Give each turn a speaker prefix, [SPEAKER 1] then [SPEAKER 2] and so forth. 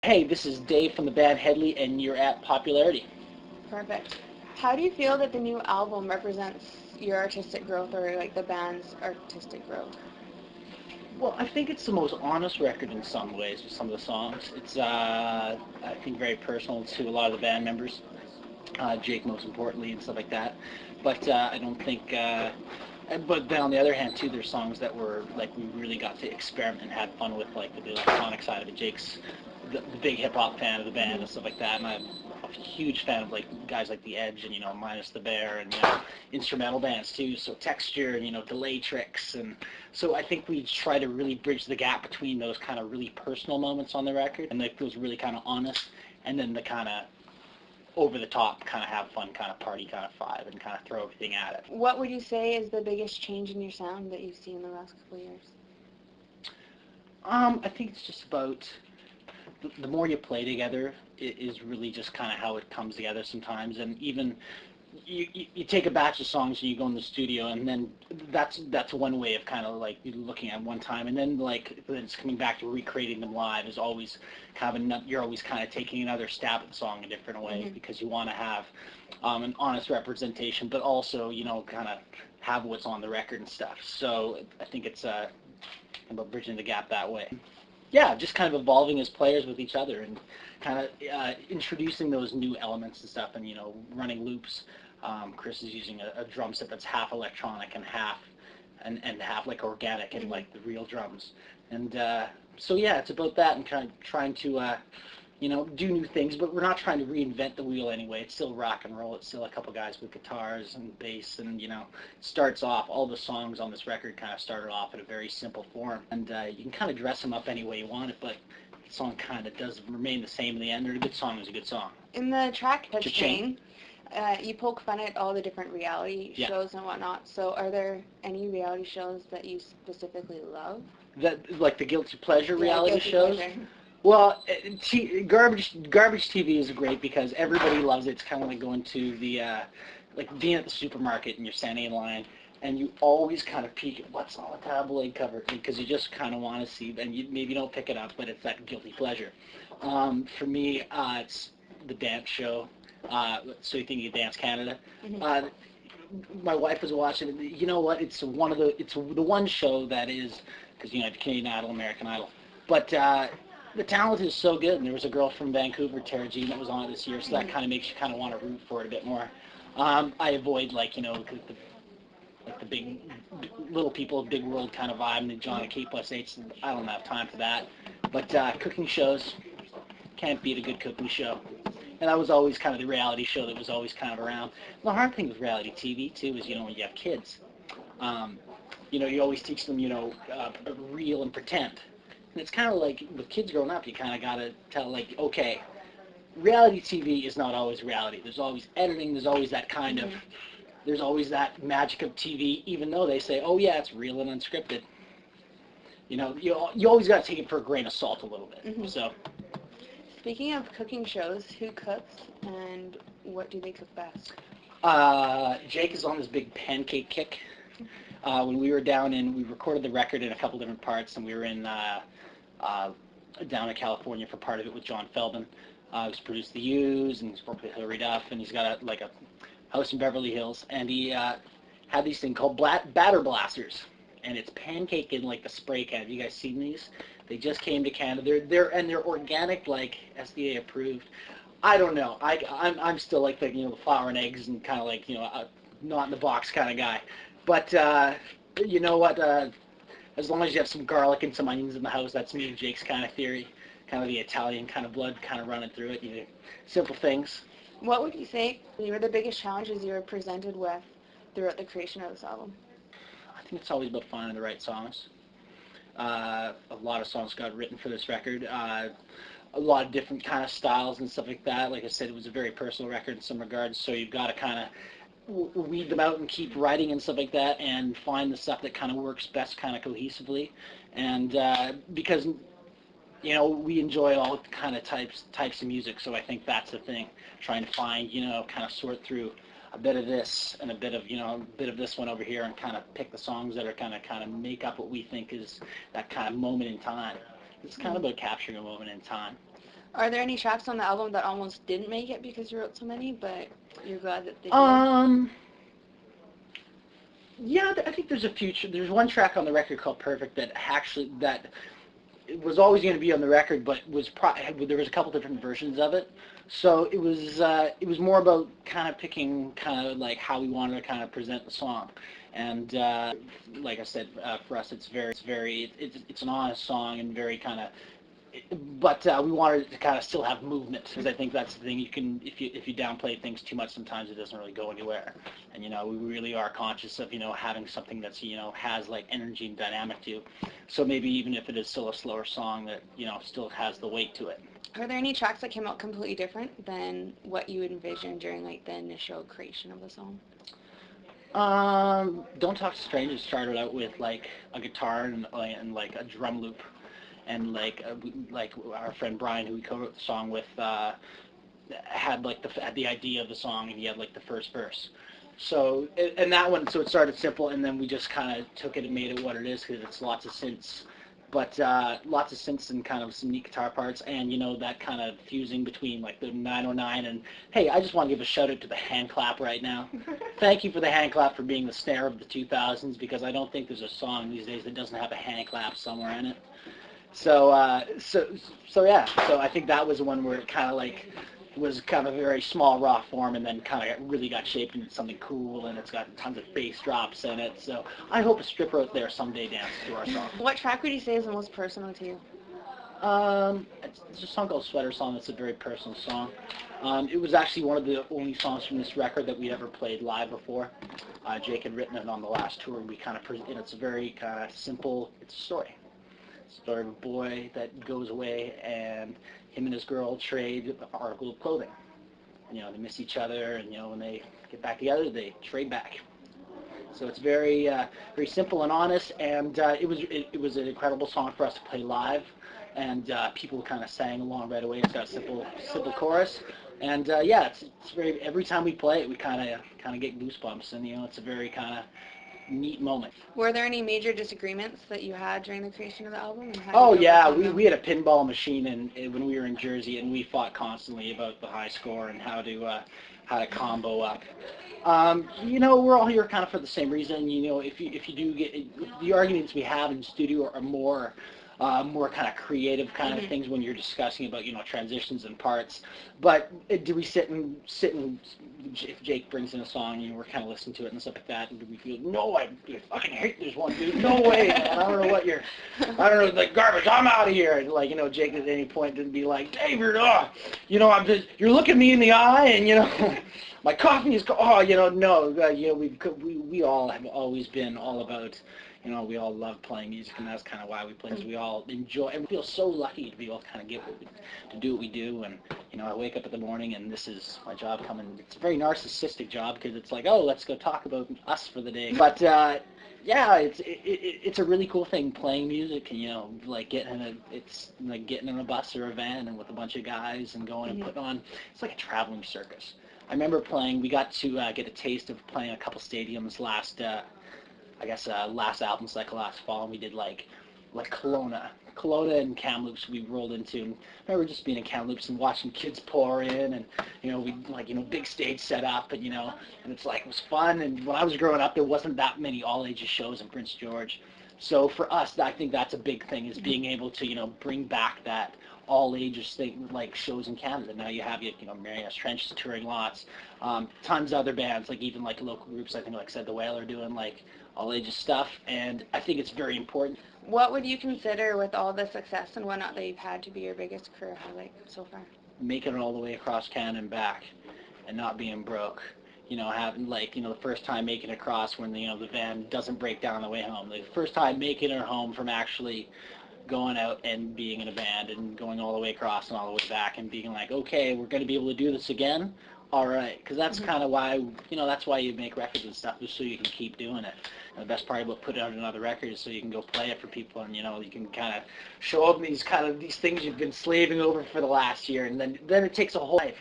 [SPEAKER 1] Hey, this is Dave from the band Hedley, and you're at Popularity.
[SPEAKER 2] Perfect. How do you feel that the new album represents your artistic growth or like the band's artistic growth?
[SPEAKER 1] Well, I think it's the most honest record in some ways with some of the songs. It's, I think, very personal to a lot of the band members, Jake most importantly, and stuff like that. But I don't think, but then on the other hand, too, there's songs that were, like, we really got to experiment and had fun with, like, the electronic side of it. Jake's the big hip-hop fan of the band and stuff like that, and I'm a huge fan of, like, guys like The Edge and, Minus the Bear and, instrumental bands, too, so Texture and, delay tricks, and so I think we try to really bridge the gap between those kind of really personal moments on the record and, like, those really kind of honest, and then the kind of over the top, kind of have fun, kind of party, kind of vibe, and kind of throw everything at it.
[SPEAKER 2] What would you say is the biggest change in your sound that you've seen in the last couple of years?
[SPEAKER 1] I think it's just about the more you play together is really just kind of how it comes together sometimes, and even you take a batch of songs and you go in the studio, and then that's one way of kind of like looking at one time, and then like then it's coming back to recreating them live is always kind of you're always kind of taking another stab at the song a different way because you want to have an honest representation, but also kind of have what's on the record and stuff. So I think it's about bridging the gap that way. Yeah, just kind of evolving as players with each other and kind of introducing those new elements and stuff, and running loops. Chris is using a drum set that's half electronic and half like organic and like the real drums. And so yeah, it's about that and kind of trying to do new things, but we're not trying to reinvent the wheel anyway. It's still rock and roll. It's still a couple guys with guitars and bass, and it starts off. All the songs on this record kind of started off in a very simple form, and you can kind of dress them up any way you want it, but the song kind of does remain the same in the end. A good song is a good song.
[SPEAKER 2] In the track
[SPEAKER 1] Cha-ching.
[SPEAKER 2] you poke fun at all the different reality shows and whatnot. So are there any reality shows that you specifically love?
[SPEAKER 1] That like the guilty pleasure reality
[SPEAKER 2] guilty
[SPEAKER 1] shows.
[SPEAKER 2] pleasure.
[SPEAKER 1] Well, garbage TV is great because everybody loves it. It's kind of like going to the like being at the supermarket and you're standing in line and you always kind of peek at what's on the tabloid cover because you just kind of want to see, and you maybe don't pick it up, but it's that guilty pleasure. For me, it's the dance show. So you think you Dance Canada? My wife was watching it. You know what? It's the one show that is because Canadian Idol, American Idol, but. The talent is so good, and there was a girl from Vancouver, Tara Jean, that was on it this year, so that kind of makes you kind of want to root for it a bit more. I avoid the big little people, big world kind of vibe, and the John and K plus 8s. I don't have time for that. But cooking shows can't beat a good cooking show. And that was always kind of the reality show that was always kind of around. The hard thing with reality TV too is when you have kids, you always teach them real and pretend. And it's kind of like with kids growing up, you kind of got to tell, like, okay, reality TV is not always reality. There's always editing. There's always that kind of, there's always that magic of TV, even though they say, oh, yeah, it's real and unscripted. You always got to take it for a grain of salt a little bit. So.
[SPEAKER 2] Speaking of cooking shows, who cooks and what do they cook best?
[SPEAKER 1] Jake is on this big pancake kick. When we were we recorded the record in a couple different parts, and we were in down in California for part of it with John Feldman, who's produced The U's and he's worked with Hilary Duff, and he's got a house in Beverly Hills, and he had these things called batter blasters, and it's pancake in like the spray can. Have you guys seen these? They just came to Canada. They're organic, like SDA approved. I don't know. I'm still like the flour and eggs and kind of like not in the box kind of guy, but you know what? As long as you have some garlic and some onions in the house, that's me and Jake's kind of theory, kind of the Italian kind of blood kind of running through it. Simple things.
[SPEAKER 2] What would you say were the biggest challenges you were presented with throughout the creation of this album?
[SPEAKER 1] I think it's always about finding the right songs. A lot of songs got written for this record. A lot of different kind of styles and stuff like that. Like I said, it was a very personal record in some regards, so you've got to kind of weed them out and keep writing and stuff like that and find the stuff that kind of works best kind of cohesively. And because we enjoy all kind of types of music, so I think that's the thing, trying to find kind of sort through a bit of this and a bit of this one over here and kind of pick the songs that are kind of make up what we think is that kind of moment in time. It's kind of about capturing a moment in time.
[SPEAKER 2] Are there any tracks on the album that almost didn't make it because you wrote so many, but you're glad that they did?
[SPEAKER 1] Yeah, I think there's a few. There's one track on the record called "Perfect" that it was always going to be on the record, but there was a couple different versions of it. So it was more about kind of picking kind of like how we wanted to kind of present the song, and like I said, for us it's an honest song and very kind of. But we wanted it to kind of still have movement, because I think that's the thing. If you downplay things too much, sometimes it doesn't really go anywhere. And we really are conscious of having something that's has like energy and dynamic to it. So maybe even if it is still a slower song, that still has the weight to it.
[SPEAKER 2] Are there any tracks that came out completely different than what you envisioned during like the initial creation of the song?
[SPEAKER 1] Don't Talk to Strangers started out with like a guitar and like a drum loop. And like our friend Brian, who we co-wrote the song with, had the idea of the song, and he had like the first verse. So and that one, so it started simple, and then we just kind of took it and made it what it is, because it's lots of synths, but lots of synths and kind of some neat guitar parts, and that kind of fusing between like the 909 and hey, I just want to give a shout out to the hand clap right now. Thank you for the hand clap for being the snare of the 2000s, because I don't think there's a song these days that doesn't have a hand clap somewhere in it. So yeah. So I think that was the one where it kind of like was kind of a very small raw form, and then kind of really got shaped into something cool, and it's got tons of bass drops in it. So I hope a stripper out there someday dances to our song.
[SPEAKER 2] What track would you say is the most personal to you?
[SPEAKER 1] It's a song called Sweater Song. That's a very personal song. It was actually one of the only songs from this record that we ever played live before. Jake had written it on the last tour, and we kind of and it's a very kind of simple. It's a story. Story of a boy that goes away, and him and his girl trade an article of clothing. They miss each other, and when they get back together, they trade back. So it's very very simple and honest, and it was an incredible song for us to play live, and people kind of sang along right away. It's got a simple chorus, and yeah, it's very, every time we play it, we kind of get goosebumps, and it's a very kind of neat moment.
[SPEAKER 2] Were there any major disagreements that you had during the creation of the album?
[SPEAKER 1] Oh yeah, we had a pinball machine when we were in Jersey, and we fought constantly about the high score and how to combo up. We're all here kind of for the same reason. If you do get the arguments we have in the studio are more kind of creative kind of things when you're discussing about transitions and parts. But do we sit and if Jake brings in a song and we're kind of listening to it and stuff like that, and do we feel no, I fucking hate this one, dude, no way, man. I don't know like garbage, I'm out of here. And Jake at any point didn't be like, David, you're looking me in the eye, and my coffee is no, we all have always been all about. We all love playing music, and that's kind of why we play. Because we all enjoy, and we feel so lucky to be able to kind of to do what we do. And I wake up in the morning, and this is my job coming. It's a very narcissistic job, because it's like, oh, let's go talk about us for the day. But yeah, it's a really cool thing playing music, and like getting in a bus or a van and with a bunch of guys and going and putting on. It's like a traveling circus. I remember playing. We got to get a taste of playing a couple stadiums last album cycle last fall, and we did like Kelowna and Kamloops we rolled into. And I remember just being in Kamloops and watching kids pour in, and we big stage set up, and and it's like, it was fun. And when I was growing up, there wasn't that many all ages shows in Prince George. So for us, I think that's a big thing, is being able to bring back that all ages thing, like shows in Canada. Now you have Marianas Trench is touring lots, tons of other bands, like even like local groups. I think, like I said, the Whale are doing like all ages stuff, and I think it's very important.
[SPEAKER 2] What would you consider, with all the success and whatnot that you've had, to be your biggest career highlight so far?
[SPEAKER 1] Making it all the way across Canada and back, and not being broke. Having the first time making it across when the van doesn't break down on the way home. The first time making it home from actually going out and being in a band and going all the way across and all the way back and being like, okay, we're going to be able to do this again. All right, because that's kind of why, that's why you make records and stuff, just so you can keep doing it. And the best part about putting out another record is so you can go play it for people, and you can kind of show them these things you've been slaving over for the last year, and then it takes a whole life.